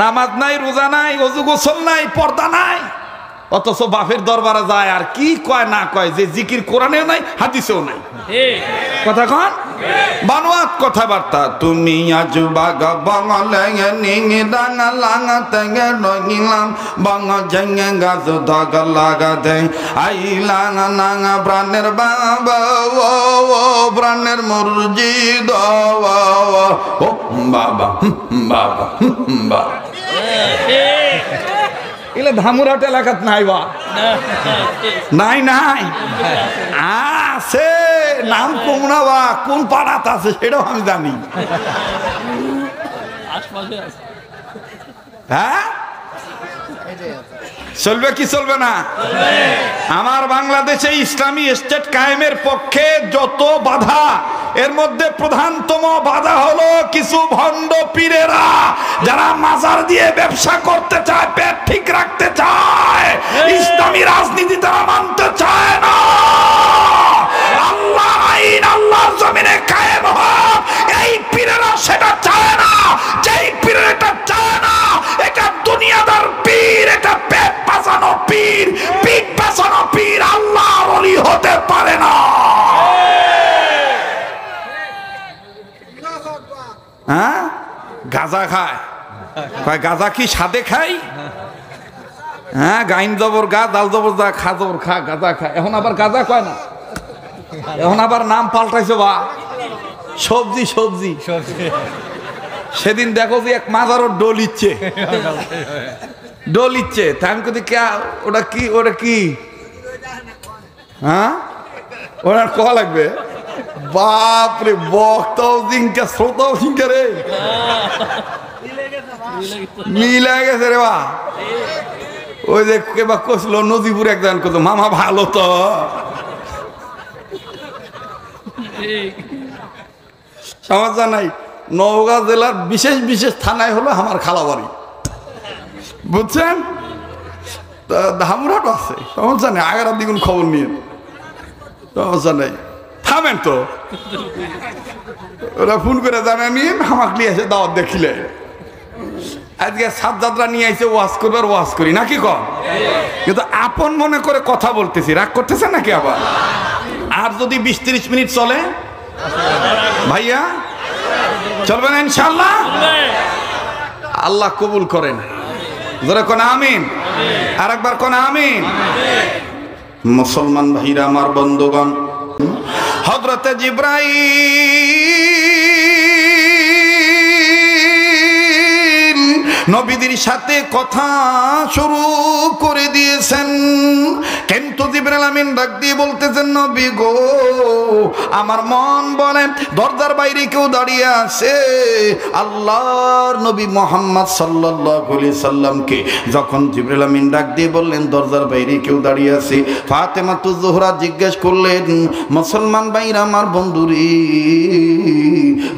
নামাজ নাই, রোজা নাই, ওযু গোসল নাই, পর্দা নাই, অথচ বাপের দরবারে যায় আর কি কয় না কয় যে জিকির কোরআনেও নাই, হাদিসেও নাই। কথা কন বানোয়াত কথাবার্তা। তুমি আজ বাগা বাংলা নিঙে ডাঙা লাঙা তেঙ্গে রঙিলাম বাঙা ঝেঙ্গে গাছ ধাগা লাগা দে আই লাঙা নাঙা প্রাণের বাবা ও প্রাণের মুরজিদ ও বাবা বাবা বাবা। এগুলো ধামুরহাট এলাকাত নাই বা নাই নাই আছে, নাম কোমরা বা কোন পাড়াত আছে সেটাও আমি জানি। হ্যাঁ চলবে কি চলবে না? আমার বাংলাদেশে ইসলামী স্টেট কায়েমের পক্ষে যত বাধা, এর মধ্যে প্রধানতম বাধা হলো কিছু ভণ্ড পীরেরা যারা মাজার দিয়ে ব্যবসা করতে চায়, পেট ঠিক রাখতে চায়, ইসলামী রাজনীতি তারা মানতে চায় না। আল্লাহ আইন আল্লাহর জমিনে কায়েম হোক, এই পীরেরা সেটা চায় না। যেই পীরেরা এটা চায় না, এটা দুনিয়াদার পীর, এটা পেট পাসানো পীর, পিঠ পাসানো পীর আল্লাহর ওলি হতে পারে না। হ্যাঁ গাঁজা খায়, গাঁজা কি সাদে খাই? হ্যাঁ গাইন জবর গা, দাল জবর যা, খা জবর খা, গাঁজা খায়। এখন আবার গাঁজা কয় না, এখন আবার নাম পাল্টাইছে বা সবজি সবজি। সেদিন দেখো যে এক মাজারও ডোল ইচ্ছে, ডোল ইচ্ছে, তাই আমি কই ওটা কি, ওটা কি? হ্যাঁ ওরা কয়া লাগবে, বাপরে বক্তাও জিঙ্কা শ্রোতাও জিঙ্কা রে, মিলে গেছে রে বা। ওই যে কেবা কছিল নদীপুর একজন কত মামা ভালো তো, সমস্যা নাই। নওগাঁ জেলার বিশেষ বিশেষ থানায় হলো আমার খালাবাড়ি, বুঝছেন? ধামরাট আছে, সমস্যা নেই, আগার দ্বিগুণ খবর নিয়ে, সমস্যা নেই। থামেন তো, ওরা ফোন করে জানায় নিয়ে আমাকে নিয়ে এসে দাওয়াত দেখিলে আজকে সাজ্জাদরা নিয়ে আইছে ওয়াজ করবার, ওয়াজ করি নাকি কম, কিন্তু আপন মনে করে কথা বলতেছি, রাগ করতেছেন নাকি আবার? আর যদি 20-30 মিনিট চলে ভাইয়া, চলবে না ইনশাআল্লাহ? আল্লাহ কবুল করেন, জোরে কোন আমিন, আর একবার কোন আমিন। মুসলমান ভাইরা আমার, বন্ধুগণ, হযরতে জিবরাইল নবীদের সাথে কথা শুরু করে দিয়েছেন, কিন্তু জিবরাইল আমিন ডাক দিয়ে বলতেছেন, নবী গো আমার মন বলে দরজার বাইরে কেউ দাঁড়িয়ে আছে। আল্লাহর নবী মুহাম্মদ সাল্লাল্লাহু আলাইহি সাল্লামকে যখন জিবরাইল আমিন ডাক দিয়ে বললেন দরজার বাইরে কেউ দাঁড়িয়ে আছে, ফাতেমাতুজ জোহরা জিজ্ঞেস করলেন, মুসলমান ভাইরা আমার বন্ধুরে,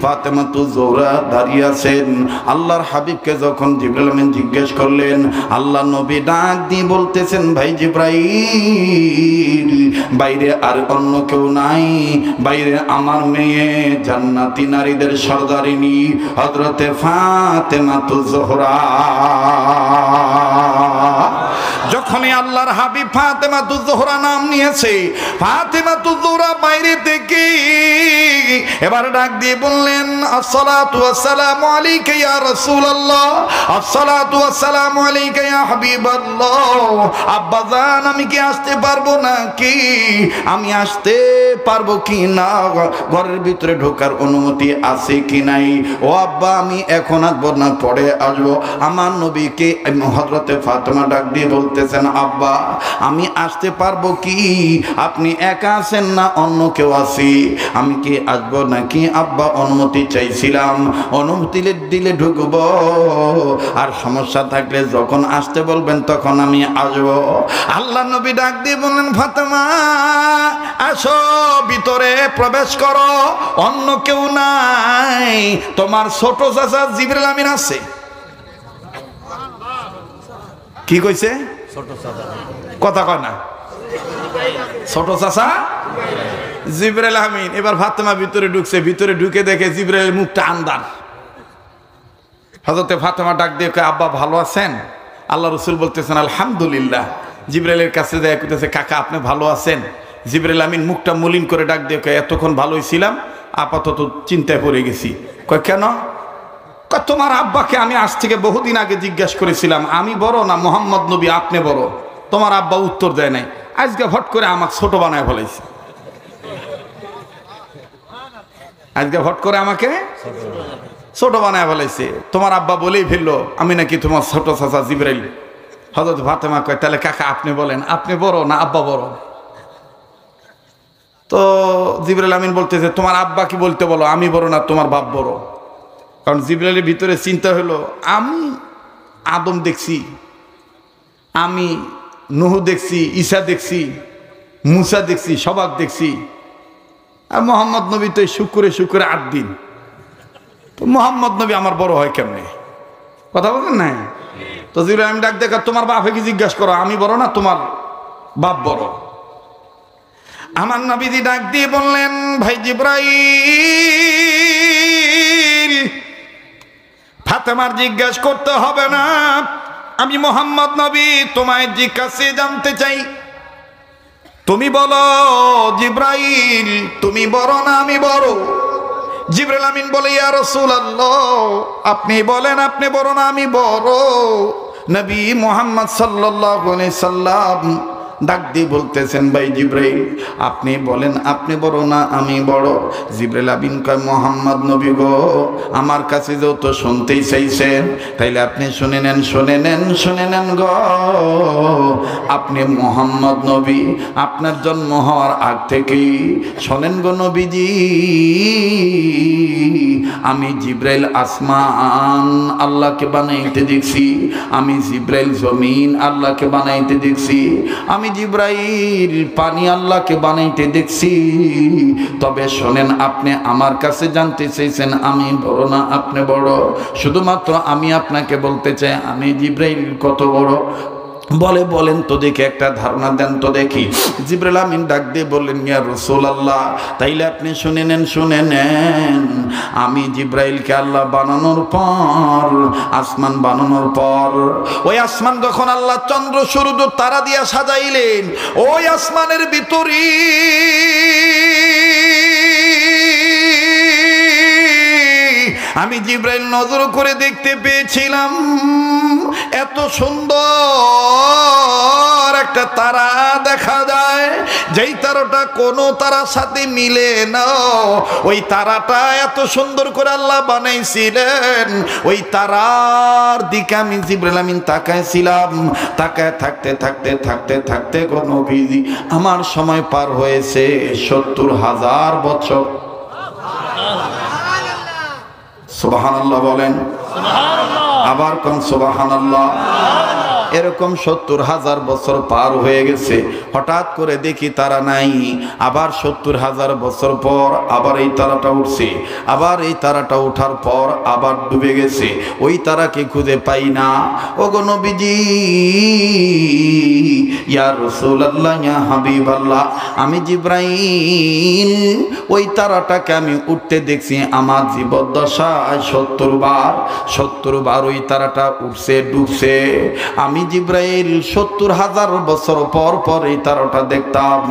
ফাতেমাতুজ জোহরা দাঁড়িয়ে আছেন। আল্লাহর হাবিবকে যখন জিবরাইল আমিন জিজ্ঞেস করলেন, আল্লাহ নবী ডাক দিয়ে বলতেছেন, ভাই জিবরাইল বাইরে আর অন্য কেউ নাই, বাইরে আমার মেয়ে জান্নাতি নারীদের সর্দারিনী হযরতে ফাতেমাতুজ জোহরা। যখনই আল্লাহর হাবিব ফাতেমাতুজ জোহরা নাম নিয়েছে, ফাতেমাতুজ জোহরা বাইরে থেকে এবার ডাক দিয়ে বললেন, আসসালাতু ওয়াসসালামু আলাইকা ইয়া রাসূলুল্লাহ, আসসালাতু ওয়াসসালামু আলাইকা ইয়া হাবিবাল্লাহ। আব্বাজান আমি কি আসতে পারবো নাকি? আমি আসতে পারবো কি না? ঘরের ভিতরে ঢোকার অনুমতি আছে কি নাই? ও আব্বা আমি এখন আসবো না, পরে আসবো। আমার নবীকে হযরতে ফাতেমা ডাক দিয়ে বলতেছেন, আব্বা আমি আসতে পারবো কি? আপনি একা আছেন না অন্য কেউ আছে? আমি কি আসবো নাকি? আব্বা অনুমতি চাইছিলাম, অনুমতি দিলে ঢুকবো, আর সমস্যা থাকলে যখন আসতে বলবেন তখন আমি আসবো। আল্লাহ নবী ডাক দিয়ে বললেন, ফাতেমা আসো, ভিতরে প্রবেশ করো, অন্য কেউ নাই, তোমার ছোট চাচা জিবরাইল আমিন আছে। কি কইছে? কথা কয় না, ছোট চাচা জিবরাইল আমিন। এবার ফাতেমা ভিতরে ঢুকছে, ভিতরে ঢুকে দেখে জিবরাইলের মুখটা আন্দার। হযরতে ফাতেমা ডাক দিয়ে কয়, আব্বা ভালো আছেন? আল্লাহ রাসূল বলতেছেন আলহামদুলিল্লাহ। জিবরাইলের কাছে যায় কইতেছে, কাকা আপনি ভালো আছেন? জিবরাইল আমিন মুখটা মলিন করে ডাক দিয়ে কয়, এতক্ষণ ভালোই ছিলাম, আপাতত চিন্তায় পড়ে গেছি। কয় কেন? কয় তোমার আব্বাকে আমি আজ থেকে বহুদিন আগে জিজ্ঞাসা করেছিলাম আমি বড় না মুহাম্মদ নবী আপনি বড়, তোমার আব্বা উত্তর দেয় নাই, আজকে হট করে আমাকে ছোট বানায় ফেলাইছে। আজকে হট করে আমাকে ছোট বানায় ফেলাইছে, তোমার আব্বা বলেই ফেললো আমি নাকি তোমার ছোট চাচা জিবরাইল। হযরত ফাতেমা কয়, তাহলে কাকা আপনি বলেন আপনি বড় না আব্বা বড়? তো জিবরাইল আমিন বলতেছে, তোমার আব্বা কি বলতে বলো, আমি বড় না তোমার বাপ বড়? কারণ জিবরাইলের ভিতরে চিন্তা হলো, আমি আদম দেখছি, আমি নূহ দেখছি, ঈসা দেখছি, মুসা দেখছি, সবাক দেখছি, আর মোহাম্মদ নবী তো শুক্রে শুক্রে 8 দিন, তো মোহাম্মদ নবী আমার বড় হয় কেমনে? কথা বলেন না? তো জিবরাইল আমি ডাক দেখা, তোমার বাপে কি জিজ্ঞাসা করো আমি বড় না তোমার বাপ বড়? আমার নবীজি ডাক দিয়ে বললেন, ভাই জিবরাইল, ফাতেমার জিজ্ঞাসা করতে হবে না, আমি মোহাম্মদ নবী তোমায় জিজ্ঞাসা জানতে চাই, তুমি বলো জিবরাইল তুমি বড় না আমি বড়? জিবরাইল আমিন বলে, ইয়া রাসূলুল্লাহ আপনি বলেন আপনি বড় না আমি বড়? নবী মুহাম্মদ সাল্লাল্লাহু আলাইহি সাল্লাম ডাক দিয়ে বলতেছেন, ভাই জিবরাইল আপনি বলেন আপনি বড় না আমি বড়? জিবরাইল আমিন কয়, মুহাম্মদ নবী গো আমার কাছে যত শুনতেই চাইছেন তাইলে আপনি শুনে নেন শুনে নেন শুনে নেন গো, আপনি মুহাম্মদ নবী, আপনার জন্ম হওয়ার আগ থেকেই শোনেন গো নবীজি, আমি জিবরাইল আসমান আল্লাহকে বানাইতে দেখছি, আমি জিবরাইল জমিন আল্লাহকে বানাইতে দেখছি, আমি জিবরাইল পানি আল্লাহকে বানাইতে দেখছি। তবে শোনেন আপনি আমার কাছে জানতে চাইছেন আমি বড় না আপনি বড়? শুধুমাত্র আমি আপনাকে বলতে চাই আমি জিবরাইল কত বড়? বলে বলেন তো দেখি, একটা ধারণা দেন তো দেখি। জিবরাইল আমিন ডাক দিয়ে বললেন, ইয়া রাসূলুল্লাহ তাইলে আপনি শুনে নেন শুনে নেন, আমি জিবরাইলকে আল্লাহ বানানোর পর, আসমান বানানোর পর, ওই আসমান যখন আল্লাহ চন্দ্র সূর্য তারা দিয়া সাজাইলেন, ওই আসমানের ভিতরে আমি জিবরাইল নজর করে দেখতে পেয়েছিলাম এত সুন্দর একটা তারা দেখা যায়, যেই তারাটা কোনো তারার সাথে মিলে না, ওই তারাটা এত সুন্দর করে আল্লাহ বানাইছিলেন। ওই তারার দিকে আমি জিবরাইল আমিন তাকাইছিলাম, তাকায় থাকতে থাকতে থাকতে থাকতে গো নবীজি আমার সময় পার হয়েছে ৭০,০০০ বছর। সুবহানাল্লাহ বলেন, আবার কোন সুবহানাল্লাহ। এরকম ৭০,০০০ বছর পার হয়ে গেছে, হঠাৎ করে দেখি তারা নাই, আবার ৭০,০০০ বছর পর আবার এই তারাটা উঠছে, আবার এই তারাটা ওঠার পর আবার ডুবে গেছে, ওই তারাকে খুঁজে পাই না। ওগো নবীজি ইয়া রাসূলুল্লাহ ইয়া হাবিবাল্লাহ, আমি জিবরাইল ওই তারাটাকে আমি উঠতে দেখছি আমার জীবদ্দশায় ৭০ বার ওই তারাটা উঠছে ডুবছে। আমি জিবরাইল ৭০,০০০ বছর পর পর এই তারাটা দেখতাম।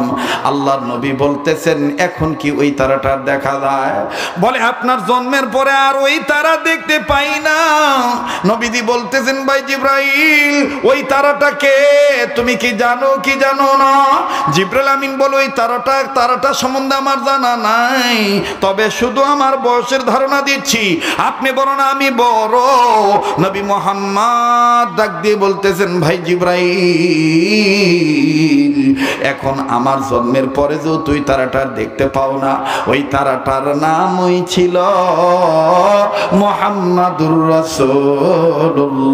আল্লাহর নবী বলতেছেন এখন কি ওই তারাটা দেখা যায়? বলে আপনার জন্মের পরে আর ওই তারা দেখতে পাই না। নবীজি বলতেছেন, ভাই জিবরাইল ওই তারাটাকে তুমি কি জানো কি জানো না? জিবরাইল আমিন বলে, ওই তারাটা সম্বন্ধে আমার জানা নাই, তবে শুধু আমার বয়সের ধারণা দিচ্ছি, আপনি বড় না আমি বড়? নবী মুহাম্মদ ডাক দিয়ে বলতেছেন, ভাই জিবরাইল এখন আমার জন্মের পরে যে তুই তারাটা দেখতে পাও না, ওই তারাটার নামই ছিল মুহাম্মাদুর রাসূলুল্লাহ।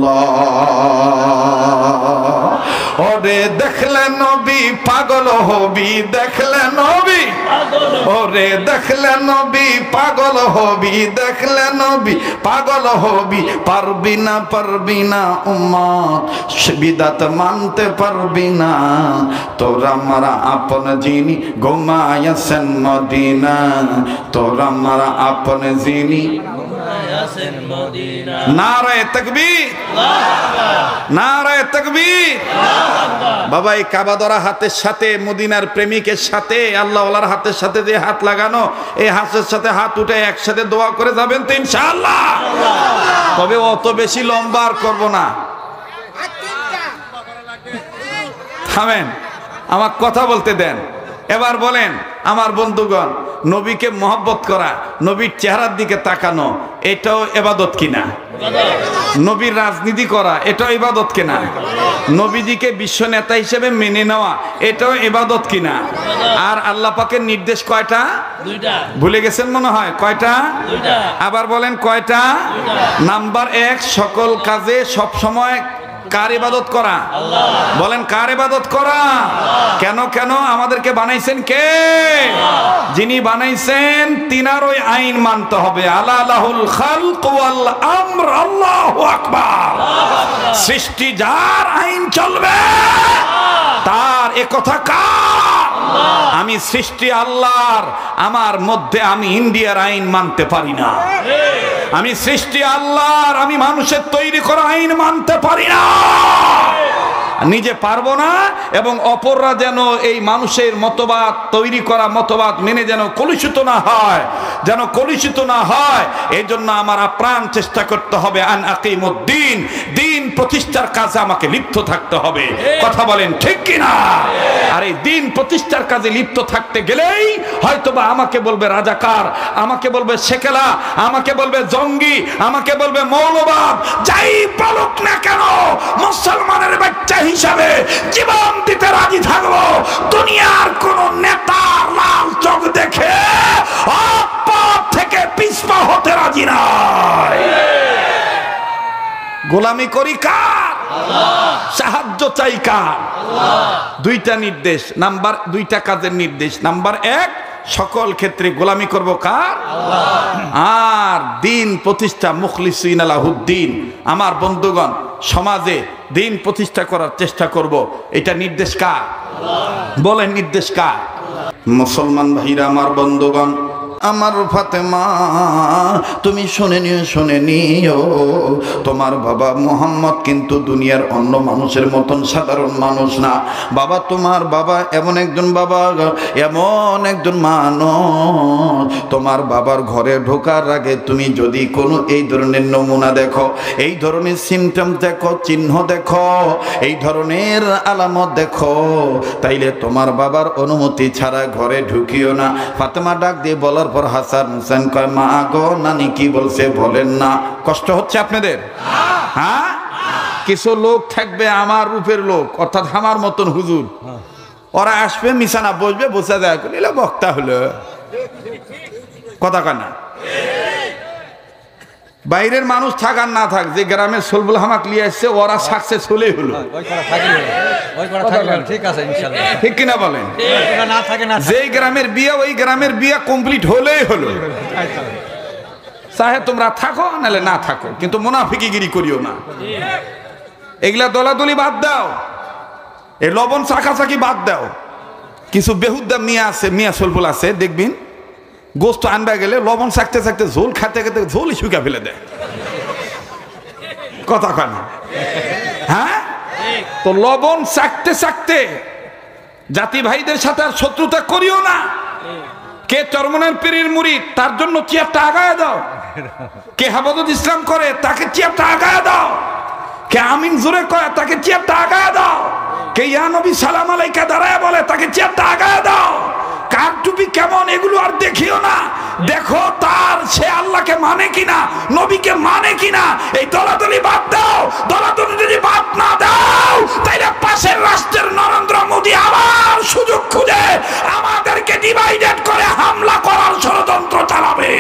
ওরে দেখলে নবী পাগল হবি, দেখলে নবী, ওরে দেখলে নবী পাগল হবি, দেখলে নবী পাগল হবি, পারবি না উম্মত বিদাত মানতে পারবি না, তোরা মারা আপন যিনি ঘুমায়াছেন মদিনা, তোরা মারা আপন যিনি আছেন মদিনা। নারায়ে তাকবীর, নারায়ে তাকবীর। বাবা এই কাবা ধরা হাতের সাথে মদিনার প্রেমিকের সাথে আল্লাহওয়ালার হাতের সাথে যে হাত লাগানো, এই হাতের সাথে হাত উঠে একসাথে দোয়া করে যাবেন তো ইনশাআল্লাহ। তবে অত বেশি লম্বা আর করব না, থামেন, আমার কথা বলতে দেন। এবার বলেন আমার বন্ধুগণ, নবীকে মহব্বত করা, নবীর চেহারার দিকে তাকানো, এটাও ইবাদত কিনা? নবীর রাজনীতি করা, এটাও ইবাদত কিনা? নবীজিকে বিশ্ব নেতা হিসেবে মেনে নেওয়া, এটাও ইবাদত কিনা? আর আল্লাহ পাকের নির্দেশ কয়টা? দুইটা। ভুলে গেছেন মনে হয়, কয়টা? দুইটা। আবার বলেন কয়টা? নাম্বার 1, সকল কাজে সব সময় কার ইবাদত করা? বলেন কার ইবাদত করা? কেন কেন আমাদেরকে বানাইছেন কে? যিনি বানাইছেন তিনার ওই আইন মানতে হবে। আলা লাহুল খালক ওয়াল আমর, আল্লাহু আকবার। সৃষ্টি যার আইন চলবে তার এ কথা কার? আমি সৃষ্টি আল্লাহর, আমার মধ্যে আমি ইন্ডিয়ার আইন মানতে পারি না। আমি সৃষ্টি আল্লাহর, আমি মানুষের তৈরি করা আইন মানতে পারি না। নিজে পারবো না এবং অপররা যেন এই মানুষের মতবাদ তৈরি করা মতবাদ মেনে যেন কলুষিত না হয়, যেন কলুষিত না হয়। এই জন্য আমার আপ্রাণ চেষ্টা করতে হবে আন আকিমুদ্দিন, দিন প্রতিষ্ঠার কাজে আমাকে লিপ্ত থাকতে হবে। কথা বলেন ঠিক কিনা? আর এই দিন প্রতিষ্ঠার কাজে লিপ্ত থাকতে গেলেই হয়তোবা আমাকে বলবে রাজাকার, আমাকে বলবে শেকেলা, আমাকে বলবে জঙ্গি, আমাকে বলবে মৌলবাদ। যাই বলুক না কেন, মুসলমানের বাচ্চা হিসাবে জীবন দিতে রাজি থাকবো। দুনিয়ার কোন নেতার লাল চোখ দেখে পথ থেকে পিছপা হতে রাজি নয়। গোলামি করি কার? সাহায্য চাই কার? দুইটা নির্দেশ, দুইটা কাজের নির্দেশ। নাম্বার 1, সকল ক্ষেত্রে গোলামি করব কার? আর দিন প্রতিষ্ঠা, মুখলিসিন আলাহুদ্দিন। আমার বন্ধুগণ, সমাজে দিন প্রতিষ্ঠা করার চেষ্টা করব, এটা নির্দেশ কার? বলেন নির্দেশ কার? মুসলমান ভাইরা আমার বন্ধুগণ, আমার ফাতেমা তুমি শুনে নিও, তোমার বাবা মোহাম্মদ কিন্তু দুনিয়ার অন্য মানুষের মতন সাধারণ মানুষ না। বাবা তোমার বাবা এমন একজন বাবা, এমন একজন মানুষ, তোমার বাবার ঘরে ঢোকার আগে তুমি যদি কোনো এই ধরনের নমুনা দেখো, এই ধরনের সিমটম দেখো, চিহ্ন দেখো, এই ধরনের আলামত দেখো, তাইলে তোমার বাবার অনুমতি ছাড়া ঘরে ঢুকিও না। ফাতেমা ডাক দিয়ে বলার পর হাসান হোসেন কয়, মা গো নানি কি বলছে বলেন না। কষ্ট হচ্ছে আপনাদের? হ্যাঁ, কিছু লোক থাকবে আমার রূপের লোক, অর্থাৎ আমার মতন হুজুর, ওরা আসবে মিশানা বসবে, বসে দেয় করে বক্তা হলো কথা কানা। বাইরের মানুষ থাক আর না থাক, যে গ্রামের সোলবুল হামাক লিয়ে আসছে ওরা সাকসেস হলেই হলো। ঠিক কিনা বলেন? যে গ্রামের বিয়ে, ওই গ্রামের বিয়ে কমপ্লিট হলেই হলো। চাহে তোমরা থাকো নাহলে না থাকো, কিন্তু মুনাফিকিগিরি করিও না। এগুলা দলাদলি বাদ দাও, এই লবণ চাকাচাকি বাদ দাও। কিছু বেহুদ্দা মিয়া আছে, মিয়া সোলবুল আছে, দেখবেন গোস্ত আনবা গেলে লবণ চাকতে চাকতে ঝোল খাতে খেতে ঝোলই শুকা ফেলে দেয়। কথা কয় না? হ্যাঁ, তো লবণ চাকতে চাকতে জাতি ভাইদের সাথে আর শত্রুতা করিও না। কে চরমনের পীরের মুরিদ, তার জন্য চেয়ারটা আগায় দাও। কে হাফাজত ইসলাম করে, তাকে চেয়ারটা আগায় দাও। কে আমিন জোরে কয়, তাকে চেয়ারটা আগায় দাও। কে ইয়া নবী সালাম আলাইকা দাঁড়ায় বলে, তাকে চেয়ারটা আগায় দাও। কার টুপি কেমন এগুলো আর দেখিও না, দেখো তার সে আল্লাহকে মানে কিনা, নবীকে মানে কিনা। এই দলাদলি বাদ দাও। দলাদলি যদি বাদ না দাও, তাইলে পাশের রাষ্ট্রের নরেন্দ্র মোদী আবার সুযোগ খুঁজে আমাদেরকে ডিভাইডেড করে হামলা করার ষড়যন্ত্র চালাবে।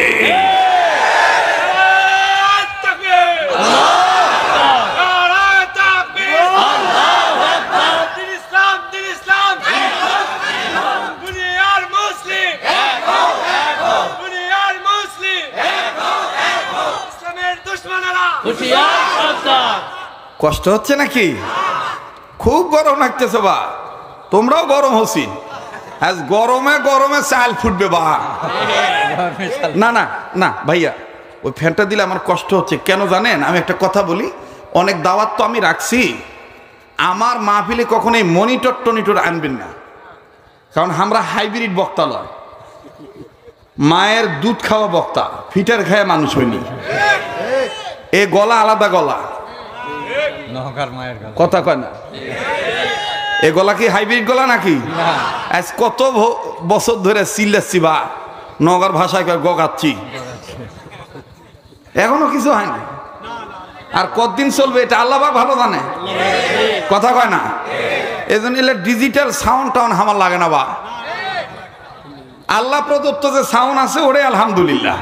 কষ্ট হচ্ছে নাকি? খুব গরম লাগতেছে বা, তোমরাও গরম হচ্ছি। আজ গরমে গরমে চাল ফুটবে বা। না না না ভাইয়া, ওই ফ্যানটা দিলে আমার কষ্ট হচ্ছে কেন জানেন? আমি একটা কথা বলি, অনেক দাওয়াত তো আমি রাখছি, আমার মাহফিলে কখনো এই মনিটর টনিটর আনবেন না, কারণ আমরা হাইব্রিড বক্তা লয়, মায়ের দুধ খাওয়া বক্তা, ফিটার খায় মানুষ হইনি। এ গলা আলাদা গলা, কথা কয় না। এ গলা কি হাইব্রিড গলা নাকি? আজ কত বছর ধরে চিল্লাচ্ছি বা নগর ভাষায় কয় গগাচ্ছি, এখনো কিছু হয়নি। আর কতদিন চলবে এটা আল্লাহ পাক ভালো জানে, কথা কয় না। এই জন্য ডিজিটাল সাউন্ড টাউন আমার লাগে না বা, আল্লাহ প্রদত্ত যে সাউন্ড আছে ওটাই আলহামদুলিল্লাহ,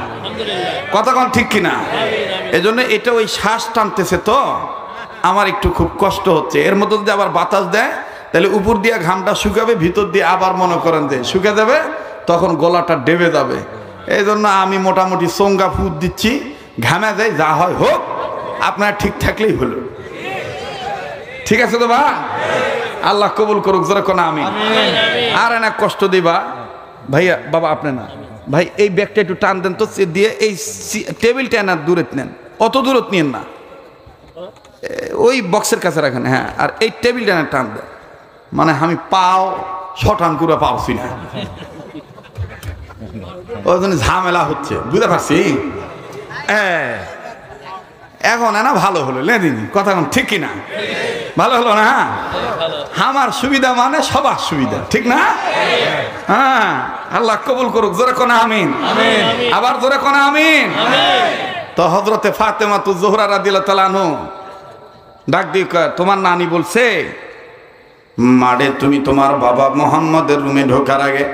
কথা কন ঠিক কিনা? এই জন্য এটা ওই শ্বাস টানতেছে তো আমার একটু খুব কষ্ট হচ্ছে। এর মধ্যে যদি আবার বাতাস দেয় তাহলে উপর দিয়ে ঘামটা শুকাবে, ভিতর দিয়ে আবার মনে করেন যে শুকে যাবে, তখন গলাটা ডেবে যাবে। এই জন্য আমি মোটামুটি চোঙ্গা ফুট দিচ্ছি, ঘামে যায়, যা হয় হোক, আপনার ঠিক থাকলেই হলো। ঠিক আছে তো বা, আল্লাহ কবুল করুক, জোরে কোন আমিন। আর না কষ্ট দিবা ভাইয়া, বাবা আপনি না ভাই, এই ব্যাগটা একটু টান দেন তো দিয়ে, এই টেবিলটা না দূরে নেন, অত দূরত নিয়েন না, ওই বক্সের কাছে রাখেন। হ্যাঁ, আর এই টেবিলটা না টান দেন, মানে আমি পাও শটান করে পাওছি না, ওই জন্য ঝামেলা হচ্ছে, বুঝতে পারছি। এখন না ভালো হলো লেদিন, কথা ঠিক কিনা? ভালো হলো না? আমার সুবিধা মানে সবার সুবিধা, ঠিক না? হ্যাঁ, আল্লাহ কবুল করুক, জোরে কোন আমিন। আবার জোরে কোন আমিন। তো হযরতে ফাতেমাতুজ জোহরা রাদিয়াল্লাহু তাআলা আনহু ডাক দিয়ে কয়, তোমার নানি বলছে মারে তুমি তোমার বাবা মুহাম্মদের রুমে ঢোকার আগে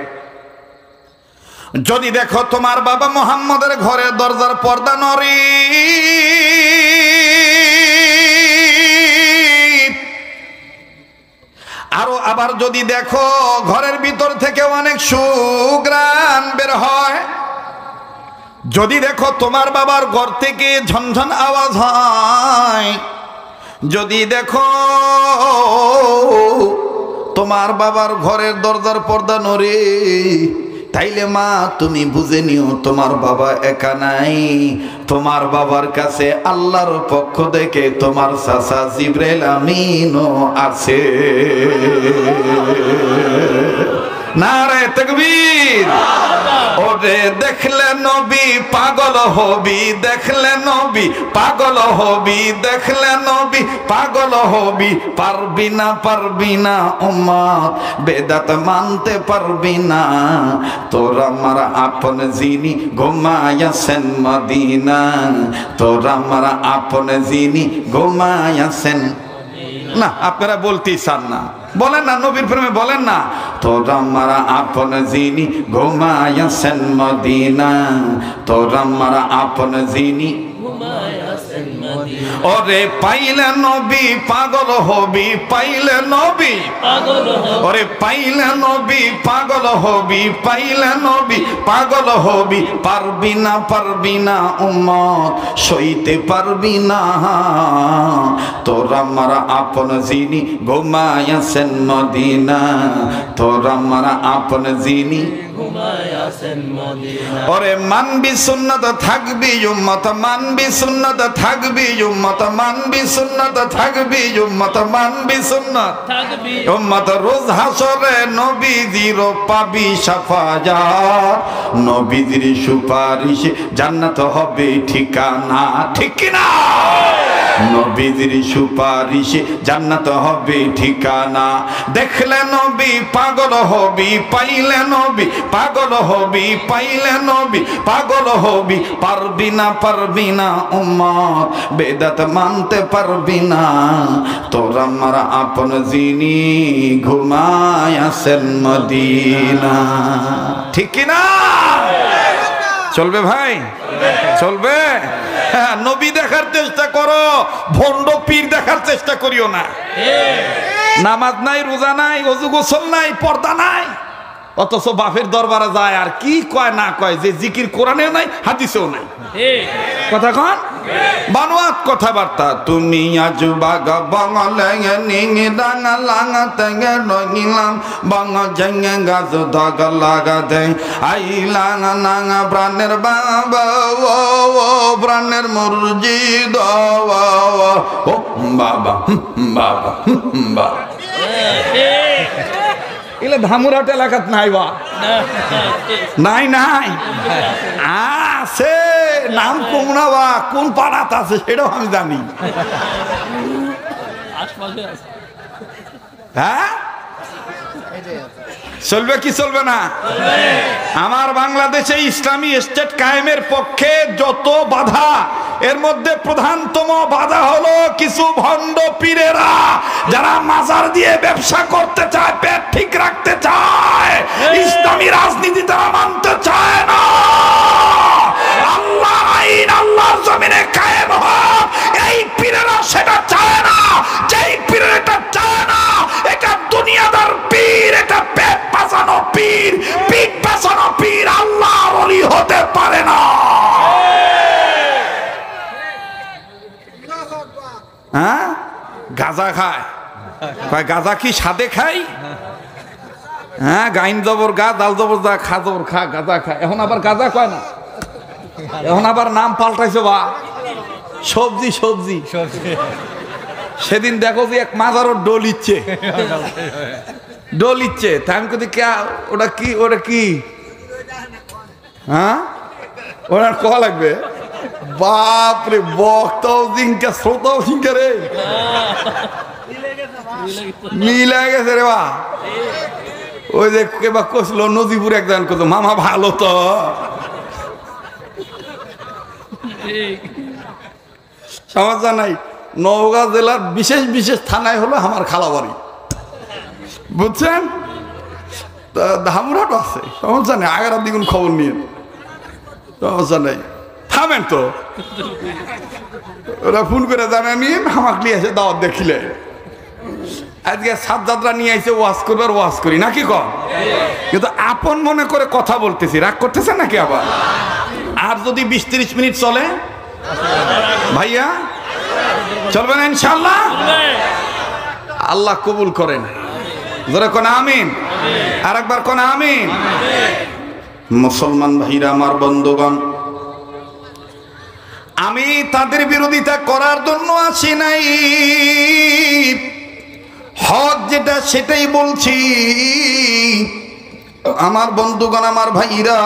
যদি দেখো তোমার বাবা মুহাম্মদের ঘরের দরজার পর্দা নড়ে, আরো আবার যদি দেখো ঘরের ভিতর থেকে অনেক সুঘ্রাণ বের হয়, যদি দেখো তোমার বাবার ঘর থেকে ঝনঝন আওয়াজ হয়, যদি দেখো তোমার বাবার ঘরের দরজার পর্দা নড়ে, তাইলে মা তুমি বুঝে নিও তোমার বাবা একা নাই, তোমার বাবার কাছে আল্লাহর পক্ষ থেকে তোমার চাচা জিবরাইল আমিনও আছে। নারে তাকবীর। ওরে দেখলে নবী পাগল হবি, দেখলে নবী পাগল হবি, দেখলে নবী পাগল হবি, পারবি না পারবি না উম্মত বেদাত মানতে পারবি না, তোর আমার আপন যিনি ঘুমায়াছেন মদিনা, তোর আমার আপন যিনি ঘুমায়াছেন। না আপনারা বলতেই চান না, বলেন না, নবীর প্রেমে বলেন না, তোর আমার আপন যিনি ঘুমায়াছেন মদিনা, তোর আমার আপন যিনি। ওরে পাইলে নবী পাগল হবি, পাইলে নবী পাগল, ওরে পাইলে নবী পাগল হবি, পাইলে নবী পাগল হবি, পারবি না পারবি না উম্মত সইতে পারবি না, তোর আমার আপন যিনি ঘুমায়াছেন মদিনা, তোর আমার আপন যিনি ঘুমায়াছেন মদিনা। ওরে মানবি সুন্নাত থাকবি উম্মত, মানবি সুন্নাত থাকবি উম্মত, মানবি সুন্নাত থাকবি উম্মত, মানবি সুন্নাত থাকবি উম্মত, রোজ হাসরে নবীজির পাবি শাফায়াত, নবীজির সুপারিশে জান্নাত হবে ঠিকানা, ঠিক কি না? নবীজির সুপারিশে জান্নাত হবে ঠিকানা, দেখলে নবী পাগল হবি, পাইলে নবী পাগল হবি, পাইলে নবী পাগল হবি, পারবি না পারবি না উম্মত বেদাত মানতে পারবি না, তোর আমার আপন যিনি ঘুমায়াছেন মদিনা, ঠিক কি না? চলবে ভাই, চলবে। হ্যাঁ, নবী দেখার চেষ্টা করো, ভণ্ড পীর দেখার চেষ্টা করিও না। নামাজ নাই, রোজা নাই, ওযু গোসল নাই, পর্দা নাই, অথচ বাপের দরবারে যায় আর কি কয় না কয়, যে জিকির কোরআনেও নাই হাদিসেও নাই। কথা কন বানোয়াত কথাবার্তা। তুমি আজ বাগা বাঙালে নিঙে ডাঙা লাঙা তেঙে রঙিলাম বাঙা জেঙে গাছ দাগা লাগা দে আই লাঙা নাঙা প্রাণের বাবা ও প্রাণের মুরজিদ ও বাবা বাবা বাবা। এলে ধামুরাট এলাকাত নাই বা নাই নাই আছে, নাম কুমড়া বা কোন পাড়াত আছে সেটাও আমি জানি। হ্যাঁ চলবে কি চলবে না? আমার বাংলাদেশে ইসলামী স্টেট কায়েমের পক্ষে যত বাধা, এর মধ্যে প্রধানতম বাধা হলো কিছু ভণ্ড পীরেরা যারা মাজার দিয়ে ব্যবসা করতে চায়, পেট ঠিক রাখতে চায়, ইসলামী রাজনীতি তারা মানতে চায় না। আল্লাহ আইন আল্লাহর জমিনে কায়েম হোক, এই পীরেরা সেটা চায় না। যেই পীরেরা এটা চায় না, এটা দুনিয়াদার পীর, এটা পেট বাঁচানো পীর, পিঠ বাঁচানো পীর আল্লাহর ওলি হতে পারে না। হ্যাঁ গাঁজা খায়, গাঁজা কি সাদে খাই? হ্যাঁ গাইন জবর গা, দাল জবর দা, খা জবর খা, গাঁজা খায়। এখন আবার গাঁজা কয় না, এখন আবার নাম পাল্টাইছে বা সবজি সবজি। সেদিন দেখো যে এক মাজারও ডোল ইচ্ছে, ডোল ইচ্ছে, তাই আমি কদি ওটা কি, ওটা কি? হ্যাঁ ওনার ক লাগবে? বাপরে বক্তাও জিঙ্কা শ্রোতাও জিঙ্কা রে, মিলে গেছে রে বা। ওই যে কেবা কষলো নদীপুর একজন কত মামা ভালো তো, সমস্যা নাই। নওগাঁ জেলার বিশেষ বিশেষ থানায় হলো আমার খালা বাড়ি, বুঝছেন? ধামরাট আছে, সমস্যা নেই। আগার দ্বিগুণ খবর নিয়ে, সমস্যা নেই। থামেন তো, ওরা ফোন করে জানা নিয়ে আমাকে নিয়ে এসে দাওয়াত দেখিলে। আজকে সাত যাত্রা নিয়ে এসে ওয়াজ করবার, ওয়াজ করি নাকি কম, কিন্তু আপন মনে করে কথা বলতেছি। রাগ করতেছে নাকি আবার? আর যদি 20-30 মিনিট চলে ভাইয়া, চলবে না ইনশাআল্লাহ? আল্লাহ কবুল করেন। ধরে কোন আমিন, আর একবার কোন আমিন। মুসলমান ভাইরা আমার, বন্ধুগণ, আমি তাদের বিরোধিতা করার জন্য আসি নাই, হক যেটা সেটাই বলছি। আমার বন্ধুগণ, আমার ভাইরা,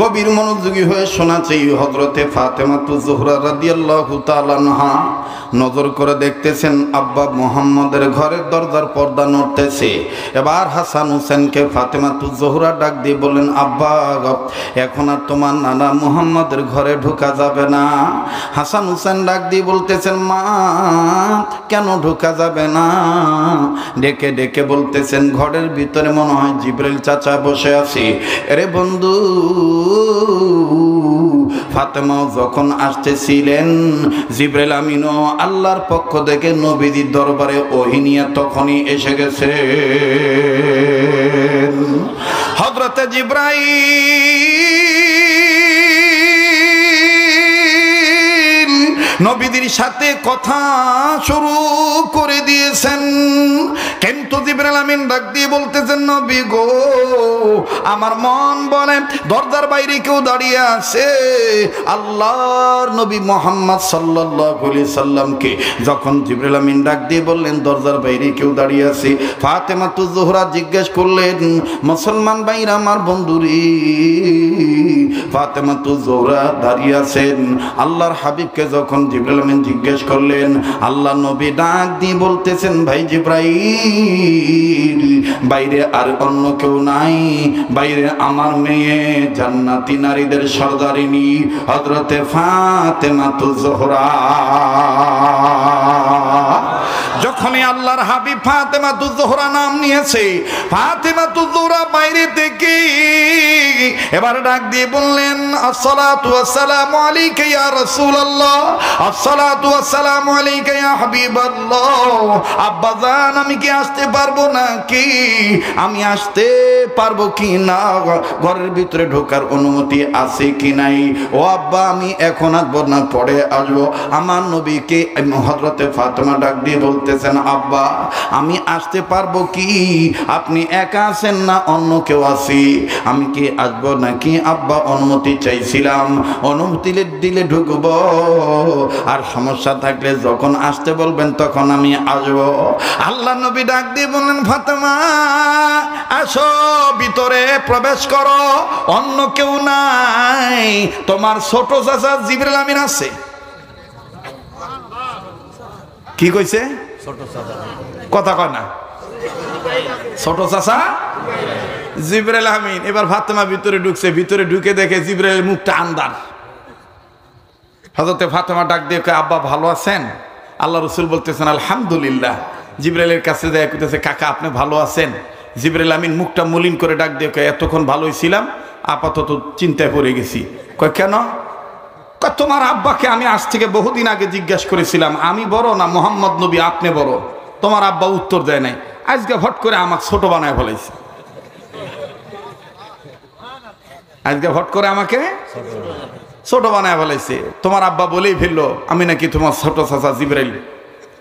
গভীর মনোযোগী হয়ে শোনা চাই। হযরতে ফাতেমাতুজ জোহরা রাদিয়াল্লাহু তাআলা আনহা নজর করে দেখতেছেন আব্বা মুহাম্মদের ঘরের দরজার পর্দা নড়তেছে। এবার হাসান হোসেনকে ফাতেমাতুজ জোহরা ডাক দিয়ে বলেন, আব্বা এখন আর তোমার নানা মুহাম্মদের ঘরে ঢোকা যাবে না। হাসান হোসেন ডাক দিয়ে বলতেছেন, মা কেন ঢোকা যাবে না? ডেকে ডেকে বলতেছেন, ঘরের ভিতরে মনে হয় জিবরাইল চাচা বসে আছে। আরে বন্ধু, ফাতেমা যখন আসতেছিলেন, জিবরাইল আমিনও আল্লাহর পক্ষ থেকে নবীজির দরবারে ওহী নিয়ে তখনই এসে গেছে। হযরতে জিবরাইল নবীদের সাথে কথা শুরু করে দিয়েছেন, কিন্তু জিবরাইল আমিন ডাক দিয়ে বলতেছেন, নবী গো, আমার মন বলে দরজার বাইরে কেউ দাঁড়িয়ে আছে। আল্লাহর নবী মুহাম্মদ সাল্লাল্লাহু আলাইহি সাল্লামকে যখন জিবরাইল আমিন ডাক দিয়ে বললেন দরজার বাইরে কেউ দাঁড়িয়ে আছে, ফাতেমাতুজ জোহরা জিজ্ঞেস করলেন, মুসলমান ভাইরা আমার বন্ধুরে, ফাতেমাতুজ জোহরা দাঁড়িয়ে আছেন। আল্লাহর হাবিবকে যখন জিবরাইল আমিন জিজ্ঞেস করলেন, আল্লাহ নবী ডাক দিয়ে বলতেছেন, ভাই জিবরাইল, বাইরে আর অন্য কেউ নাই, বাইরে আমার মেয়ে জান্নাতি নারীদের সর্দারিনী হযরতে ফাতেমাতুজ জোহরা। যখনই আল্লাহ আল্লাহর হাবিব ফাতেমাতুজ জোহরা নাম নিয়েছে। ফাতেমাতুজ জোহরা বাইরে থেকে এবার ডাক দিয়ে বললেন, আসসালাতু ওয়াসসালামু আলাইকা ইয়া রাসূলুল্লাহ, আসসালাতু ওয়াসসালামু আলাইকা ইয়া হাবিবাল্লাহ। আব্বাজান, আমি কি আসতে পারবো নাকি? আমি আসতে পারবো কি না? ঘরের ভিতরে ঢোকার অনুমতি আছে কি নাই? ও আব্বা, আমি এখন আসবো না, পরে আসবো। আমার নবীকে হযরতে ফাতেমা ডাক দিয়ে বলতেছেন, আব্বা আমি আসতে পারবো কি? আপনি একা আছেন না অন্য কেউ আছে? আমি কি আসবো নাকি? আব্বা অনুমতি চাইছিলাম, অনুমতি দিলে ঢুকবো, আর সমস্যা থাকলে যখন আসতে বলবেন তখন আমি আসবো। আল্লাহ নবী ডাক দিয়ে বললেন, ফাতেমা আসো, ভিতরে প্রবেশ করো, অন্য কেউ নাই, তোমার ছোট চাচা জিবরিল আমিন আছে। কি কইছে? কথা কয় না, ছোট চাচা জিবরিল আমিন। এবার ফাতেমা ভিতরে ঢুকছে, ভিতরে ঢুকে দেখে জিবরিলের মুখটা আন্দার। হযরতে ফাতেমা ডাক দিয়ে কয়, আব্বা ভালো আছেন? আল্লাহ রাসূল বলতেছেন, আলহামদুলিল্লাহ। জিবরিলের কাছে যায় কইতেছে, কাকা আপনি ভালো আছেন? জিবরিল আমিন মুখটা মলিন করে ডাক দিয়ে কয়, এতক্ষণ ভালোই ছিলাম, আপাতত চিন্তায় পড়ে গেছি। কয় কেন? কয় তোমার আব্বাকে আমি আজ থেকে বহুদিন আগে জিজ্ঞাসা করেছিলাম, আমি বড় না মুহাম্মদ নবী আপনি বড়? তোমার আব্বা উত্তর দেয় নাই, আজকে হট করে আমাকে ছোট বানায় ফেলাইছে। আজকে হট করে আমাকে ছোট বানায় ফেলাইছে। তোমার আব্বা বলেই ফেললো আমি নাকি তোমার ছোট চাচা জিবরাইল।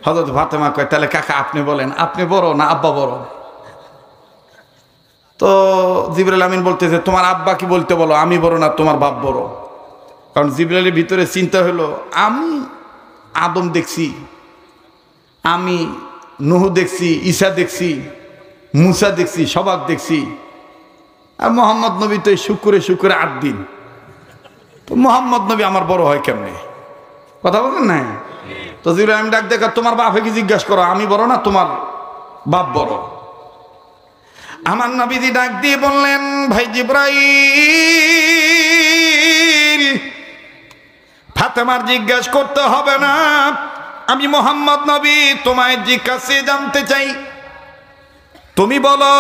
হযরত ফাতেমা কয়, তাহলে কাকা আপনি বলেন, আপনি বড় না আব্বা বড়? তো জিবরাইল আমিন বলতেছে, তোমার আব্বা কি বলতে বলো, আমি বড় না তোমার বাপ বড়? কারণ জিবরাইলের ভিতরে চিন্তা হলো, আমি আদম দেখছি, আমি নূহ দেখছি, ঈসা দেখছি, মুসা দেখছি, সবাক দেখছি, আর মুহাম্মদ নবী তো শুক্রে 8 দিন। তো মুহাম্মদ নবী আমার বড় হয় কেমনে? কথা বলেন না? তো জিবরাইল আমিন ডাক দেখা, তোমার বাপে কি জিজ্ঞাসা করো, আমি বড় না তোমার বাপ বড়? আমার নবীজি ডাক দিয়ে বললেন, ভাই জিবরাইল, ফাতেমার জিজ্ঞাসা করতে হবে না, আমি মুহাম্মদ নবী তোমায় জিজ্ঞাসা জানতে চাই, তুমি বলো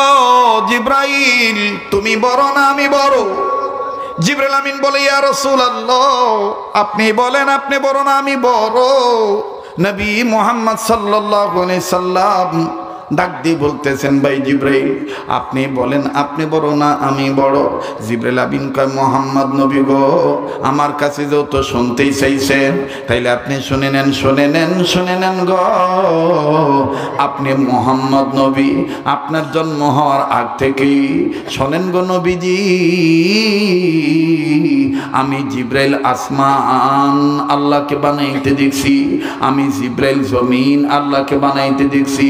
জিবরাইল, তুমি বড় না আমি বড়? জিবরাইল আমিন বলে, ইয়া রাসূলুল্লাহ আপনি বলেন, আপনি বড় না আমি বড়? নবী মুহাম্মদ সাল্লাল্লাহু আলাইহি সাল্লাম ডাক দিয়ে বলতেছেন, ভাই জিবরাইল আপনি বলেন, আপনি বড় না আমি বড়? জিবরাইল আমিন কয়, মুহাম্মদ নবী গো, আমার কাছে যত শুনতেই চাইছেন, তাইলে আপনি শুনে নেন, শুনে নেন, শুনে নেন গো। আপনি মুহাম্মদ নবী, আপনার জন্ম হওয়ার আগ থেকেই শোনেন গো নবীজি, আমি জিবরাইল আসমান আল্লাহকে বানাইতে দেখছি, আমি জিবরাইল জমিন আল্লাহকে বানাইতে দেখছি,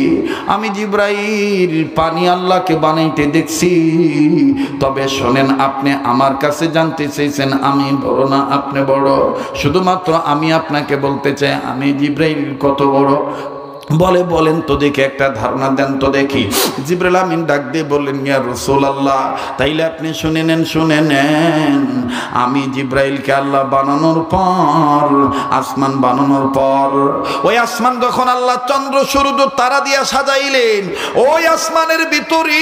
আমি জিবরাইল পানি আল্লাহকে বানাইতে দেখছি। তবে শোনেন, আপনি আমার কাছে জানতে চাইছেন আমি বড় না আপনি বড়? শুধুমাত্র আমি আপনাকে বলতে চাই, আমি জিবরাইল কত বড়? বলেন তো দেখি, একটা ধারণা দেন তো দেখি। জিবরাইল আমিন ডাক দিয়ে বললেন, ইয়া রাসূলুল্লাহ তাইলে আপনি শুনে নেন, শুনে নেন, আমি জিবরাইলকে আল্লাহ বানানোর পর, আসমান বানানোর পর, ওই আসমান যখন আল্লাহ চন্দ্র সূর্য তারা দিয়া সাজাইলেন, ওই আসমানের ভিতরে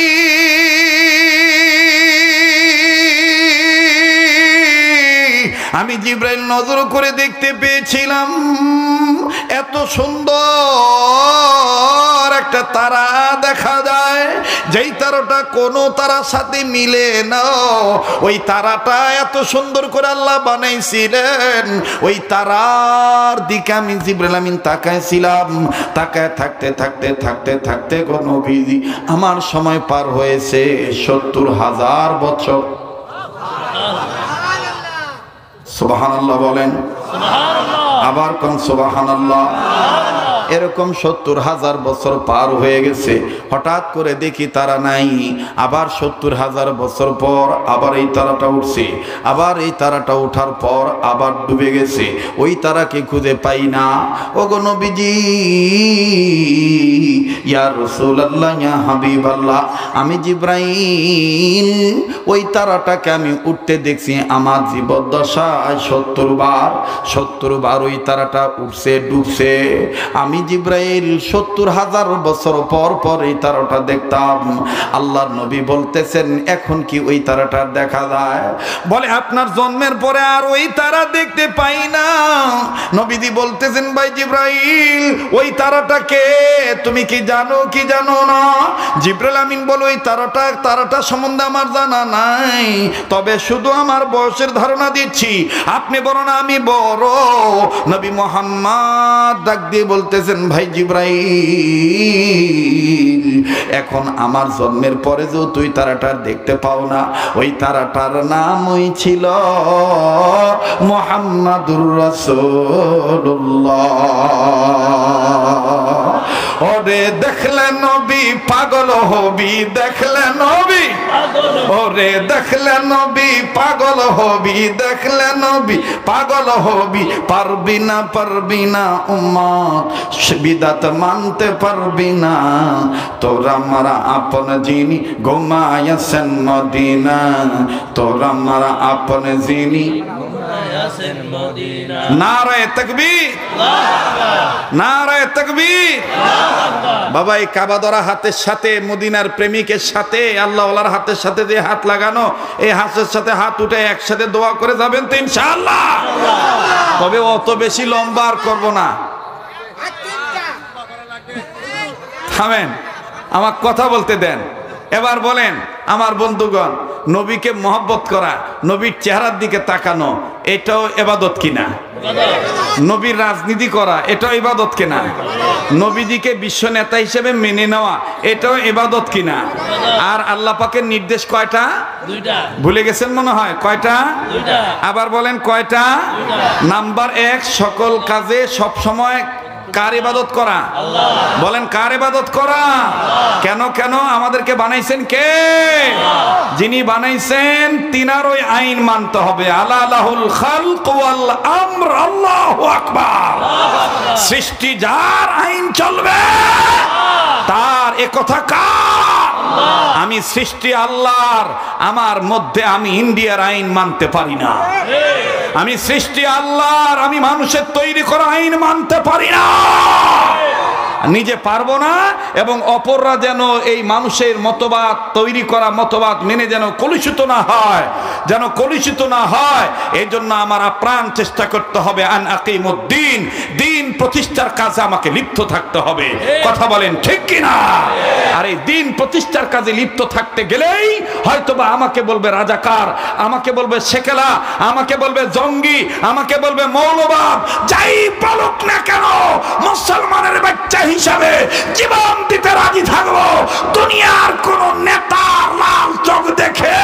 আমি জিবরাইল নজর করে দেখতে পেয়েছিলাম, এত সুন্দর একটা তারা দেখা যায়, যেই তারাটা কোনো তারার সাথে মিলে না। ওই তারাটা এত সুন্দর করে আল্লাহ বানাইছিলেন, ওই তারার দিকে আমি জিবরাইল আমিন তাকাইছিলাম। তাকায় থাকতে থাকতে থাকতে থাকতে গো নবীজি, আমার সময় পার হয়েছে ৭০,০০০ বছর। সুবহানাল্লাহ বলেন, আবার কোন সুবহানাল্লাহ। এরকম ৭০,০০০ বছর পার হয়ে গেছে। হঠাৎ করে দেখি তারা নাই। আবার ৭০,০০০ বছর পর আবার এই তারাটা উঠছে। আবার এই তারাটা ওঠার পর আবার ডুবে গেছে। ওই তারাকে খুঁজে পাই না। ওগো নবীজি, ইয়া রাসূলুল্লাহ, ইয়া হাবিবাল্লাহ, আমি জিবরাইল ওই তারাটাকে আমি উঠতে দেখছি আমার জীবদ্দশায় ৭০ বার ওই তারাটা উঠছে, ডুবছে। আমি জিব্রাইল 70,000 বছর পর পর এই তারাটা দেখতাম। আল্লাহর নবী বলতেছেন এখন কি ওই তারাটা দেখা যায়? বলে আপনার জন্মের পরে আর ওই তারা দেখতে পাই না। নবীজি বলতেছেন ভাই জিব্রাইল ওই তারাটাকে তুমি কি জানো কি জানো না? জিব্রাইল আমিন বলে ওই তারাটা সম্বন্ধে আমার জানা নাই, তবে শুধু আমার বয়সের ধারণা দিচ্ছি, আপনি বড় না আমি বড়। নবী মুহাম্মদ ডাক দিয়ে বলতেছেন ভাই জিব্রাইল এখন আমার জন্মের পরে যে তুই তারাটা দেখতে পাও না, ওই তারাটার নামই ছিল মুহাম্মাদুর রাসূলুল্লাহ। ওরে দেখলে নবী পাগল হবি, দেখলে নবী ওরে দেখলে নবী পাগল হবি, দেখলে নবী পাগল হবি, পারবি না উম্মত বিদাত মানতে পারবি না। তোরা মারা আপন যিনি ঘুমায়াছেন মদিনা, তোরা মারা আপন যিনি নারায়ে তাকবীর, নারায়ে তাকবীর। বাবা এই কাবা ধরা হাতের সাথে মদিনার প্রেমিকের সাথে আল্লাহওয়ালার হাতের সাথে যে হাত লাগানো, এই হাতের সাথে হাত উঠে একসাথে দোয়া করে যাবেন তো ইনশাআল্লাহ। তবে অত বেশি লম্বা আর করবো না, থামেন, আমার কথা বলতে দেন। এবার বলেন আমার বন্ধুগণ, নবীকে মহব্বত করা, নবীর চেহারার দিকে তাকানো, এটাও ইবাদত কিনা? নবীর রাজনীতি করা এটাও ইবাদত কিনা? নবীজিকে বিশ্ব নেতা হিসেবে মেনে নেওয়া এটাও ইবাদত কিনা? আর আল্লাহ পাকের নির্দেশ কয়টা? দুইটা। ভুলে গেছেন মনে হয়, কয়টা? দুইটা। আবার বলেন কয়টা? নাম্বার 1 সকল কাজে সব সময় কার ইবাদত করা? আল্লাহ। বলেন কার ইবাদত করা? কেন কেন আমাদেরকে বানাইছেন কে? যিনি বানাইছেন তিনার ওই আইন মানতে হবে। আলা লাহুল খালক ওয়াল আমর, আল্লাহু আকবার। সৃষ্টি যার আইন চলবে তার এ কথা কার? আমি সৃষ্টি আল্লাহর, আমার মধ্যে আমি ইন্ডিয়ার আইন মানতে পারি না। আমি সৃষ্টি আল্লাহর, আমি মানুষের তৈরি করা আইন মানতে পারি না, নিজে পারবো না। এবং অপররা যেন এই মানুষের মতবাদ তৈরি করা মতবাদ মেনে যেন কলুষিত না হয়, যেন কলুষিত না হয়, এই জন্য আমার আপ্রাণ চেষ্টা করতে হবে আন আকিমুদ্দিন, দিন প্রতিষ্ঠার কাজে আমাকে লিপ্ত থাকতে হবে। কথা বলেন ঠিক কিনা? আর এই দিন প্রতিষ্ঠার কাজে লিপ্ত থাকতে গেলেই হয়তোবা আমাকে বলবে রাজাকার, আমাকে বলবে সেকেলা, আমাকে বলবে জঙ্গি, আমাকে বলবে মৌলবাদ, যাই বলুক না কেন মুসলমানের বাচ্চা হিসাবে জীবন দিতে রাজি থাকবো। দুনিয়ার কোন নেতার লাল চোখ দেখে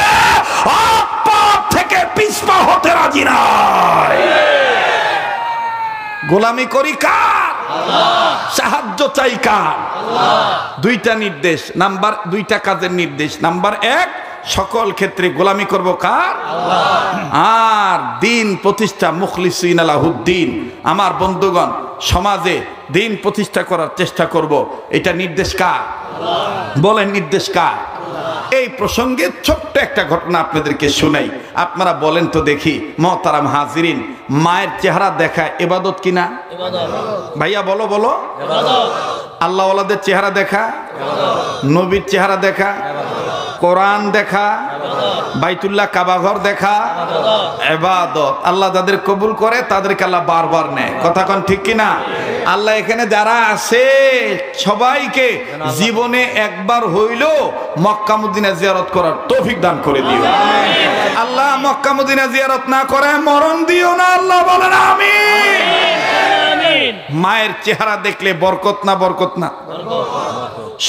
পথ থেকে পিছপা হতে রাজি নয়। গোলামি করি কার? সাহায্য চাই কার? দুইটা নির্দেশ, দুইটা কাজের নির্দেশ। নাম্বার 1 সকল ক্ষেত্রে গোলামি করব কার? আর দিন প্রতিষ্ঠা মুখলিসিন আলাহুদ্দিন, আমার বন্ধুগণ সমাজে দিন প্রতিষ্ঠা করার চেষ্টা করব, এটা নির্দেশ কার? বলেন নির্দেশ কার? এই প্রসঙ্গে ছোট্ট একটা ঘটনা আপনাদেরকে শোনাই, আপনারা বলেন তো দেখি। মুহতারাম হাজিরিন, মায়ের চেহারা দেখা ইবাদত কিনা? ভাইয়া বলো বলো। আল্লাহ ওয়ালাদের চেহারা দেখা, নবীর চেহারা দেখা, কোরআন দেখা, বাইতুল্লাহ কাবাঘর দেখা ইবাদত। আল্লাহ যাদের কবুল করে তাদেরকে আল্লাহ বারবার নেয়। কথা কোন ঠিক কিনা? আল্লাহ এখানে যারা আছে সবাইকে জীবনে একবার হইল মক্কা মদিনা জিয়ারত করার তৌফিক দান করে দিও। আল্লাহ মক্কা মদিনা জিয়ারত না করে মরণ দিও না, আল্লাহ বলেন আমিন। মায়ের চেহারা দেখলে বরকত না? বরকত না?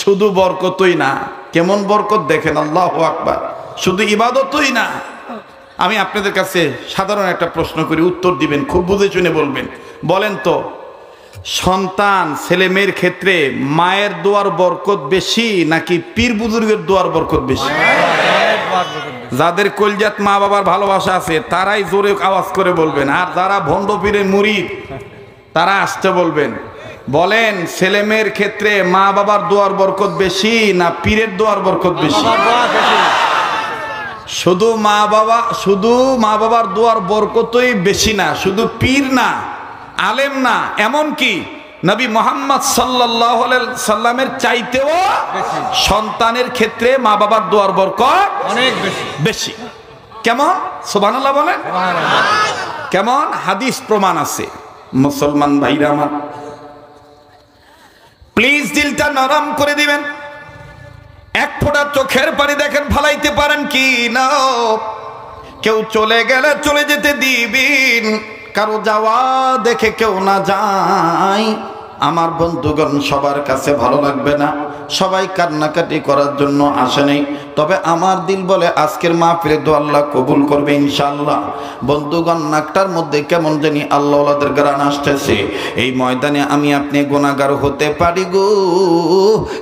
শুধু বরকতই না, কেমন বরকত দেখেন, আল্লাহু আকবার। শুধু ইবাদতই না। আমি আপনাদের কাছে সাধারণ একটা প্রশ্ন করি, উত্তর দিবেন, খুব বুঝে শুনে বলবেন। বলেন তো সন্তান ছেলে মেয়ের ক্ষেত্রে মায়ের দোয়ার বরকত বেশি নাকি পীর বুজুর্গের দোয়ার বরকত বেশি? যাদের কলজাত মা বাবার ভালোবাসা আছে তারাই জোরে আওয়াজ করে বলবেন, আর যারা ভণ্ড পীরের মুরিদ তারা আসতে বলবেন। বলেন ছেলে মেয়ের ক্ষেত্রে মা বাবার দোয়ার বরকত বেশি না পীরের দোয়ার বরকত বেশি? শুধু মা বাবার দোয়ার বরকতই বেশি না, শুধু পীর না, আলেম না, এমন কি নবী মুহাম্মদ সাল্লাল্লাহু আলাইহি সাল্লামের চাইতেও সন্তানের ক্ষেত্রে মা বাবার দোয়ার বরকত অনেক বেশি বেশি। কেমন? সুবহানাল্লাহ বলেন। কেমন? হাদিস প্রমাণ আছে। মুসলমান ভাইরা আমার, প্লিজ দিলটা নরম করে দিবেন। এক ফোঁটা চোখের পানি দেখেন ফালাইতে পারেন কি না। কেউ চলে গেলে চলে যেতে দিবেন, কারো যাওয়া দেখে কেউ না যায়। আমার বন্ধুগণ, সবার কাছে ভালো লাগবে না, সবাই কান্নাকাটি করার জন্য আসে নাই, তবে আমার দিল বলে আজকের মাহফিলে তো আল্লাহ কবুল করবে ইনশাআল্লাহ। বন্ধুগণ, নাকটার মধ্যে কেমন জানি আল্লাহ ওয়ালাদের গান আসতেছে। এই ময়দানে আমি আপনি গুনাহগার হতে পারি গো,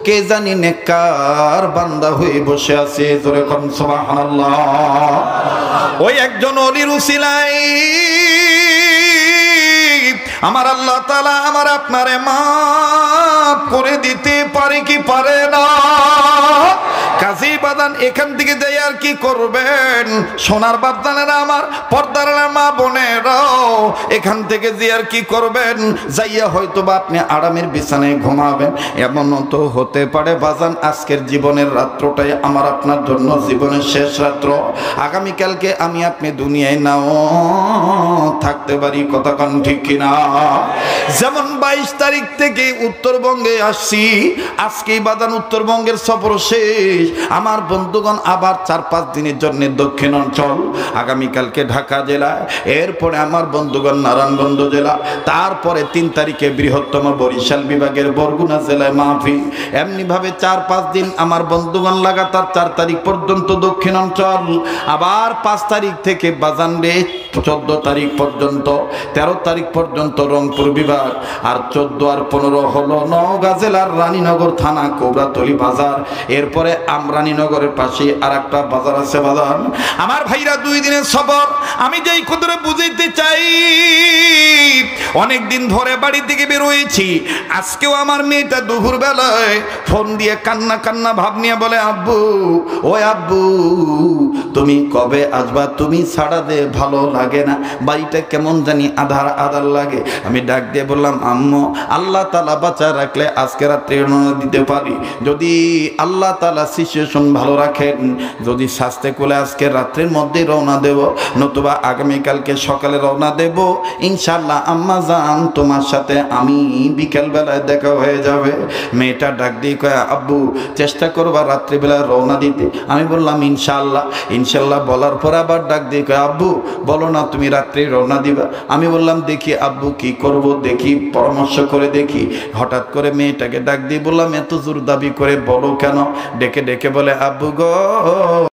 কে জানি নেককার বান্দা হয়ে বসে আছে। জোরে কোন সুবহানাল্লাহ। ওই একজন ওলির উসিলায় আমার আল্লাহ তাআলা আমার আপনারে মাফ করে দিতে পারে কি পারে না? কাজী বাদান এখান থেকে যাই আর কি করবেন? সোনার বাপদানেরা, আমার পর্দার মা বোনেরাও এখান থেকে যে আর কি করবেন? যাইয়া হয়তো বা আপনি আরামের বিছানায় ঘুমাবেন। এমনও তো হতে পারে বাজান, আজকের জীবনের রাত্রটাই আমার আপনার জন্য জীবনের শেষ রাত্র। আগামীকালকে আমি আপনি দুনিয়ায় নাও থাকতে পারি। কথা কন ঠিক কিনা? যেমন 22 তারিখ থেকে উত্তরবঙ্গে আসছি, আজকেই বাদান উত্তরবঙ্গের সফর শেষ। আমার বন্ধুগণ আবার 4-5 দিনের জন্য দক্ষিণ অঞ্চল, আগামীকালকে ঢাকা জেলা, এরপরে আমার বন্ধুগণ নারায়ণগঞ্জ জেলা, তারপরে 3 তারিখে বৃহত্তম বরিশাল বিভাগের বরগুনা জেলায় মাহফিল। এমনিভাবে 4-5 দিন আমার বন্ধুগণ লাগাতার 4 তারিখ পর্যন্ত দক্ষিণ অঞ্চল, আবার 5 তারিখ থেকে বাজানরে 14 তারিখ পর্যন্ত, 13 তারিখ পর্যন্ত রংপুর বিভাগ, আর 14 আর 15 হলো নওগাঁ জেলার রানীনগর থানা কোবরাতলি বাজার। এরপরে আমরানীনগরের পাশে আর একটা বাজার আছে বাজার। আমার ভাইরা 2 দিনের সফর। আমি যেই কদরে বুঝাইতে চাই, অনেক দিন ধরে বাড়ি থেকে বের হয়েছি। আজকেও আমার মেয়েটা দুপুর বেলায় ফোন দিয়ে কান্না কান্না ভাব নিয়ে বলে, আব্বু, ও আব্বু, তুমি কবে আসবা? তুমি ছাড়া দে ভালো লাগে না, বাড়িটা কেমন জানি আধার আধার লাগে। আমি ডাক দিয়ে বললাম, আম্মু, আল্লাহ তাআলা বাঁচা রাখলে আজকে রাত্রে রওনা দিতে পারি। যদি আল্লাহ তাআলা সিচুয়েশন ভালো রাখেন, যদি স্বাস্থ্য কোলে আজকে রাত্রের মধ্যে রওনা দেব, নতুবা আগামীকালকে সকালে রওনা দেব ইনশাআল্লাহ। আম্মা জান, তোমার সাথে আমি বিকেল বেলায় দেখা হয়ে যাবে। মেয়েটা ডাক দিয়ে কয়, আব্বু, চেষ্টা করবা রাত্রিবেলা রওনা দিতে। আমি বললাম ইনশাআল্লাহ। ইনশাআল্লাহ বলার পর আবার ডাক দিয়ে কয়, আব্বু, বলো না তুমি রাত্রে রওনা দিবা। আমি বললাম দেখি আব্বু কি করব, দেখি পরামর্শ করে দেখি। হঠাৎ করে মেয়েটাকে ডাক দিয়ে বললাম, এত জোর দাবি করে বলো কেন? ডেকে ডেকে বলে, আব্বু গো,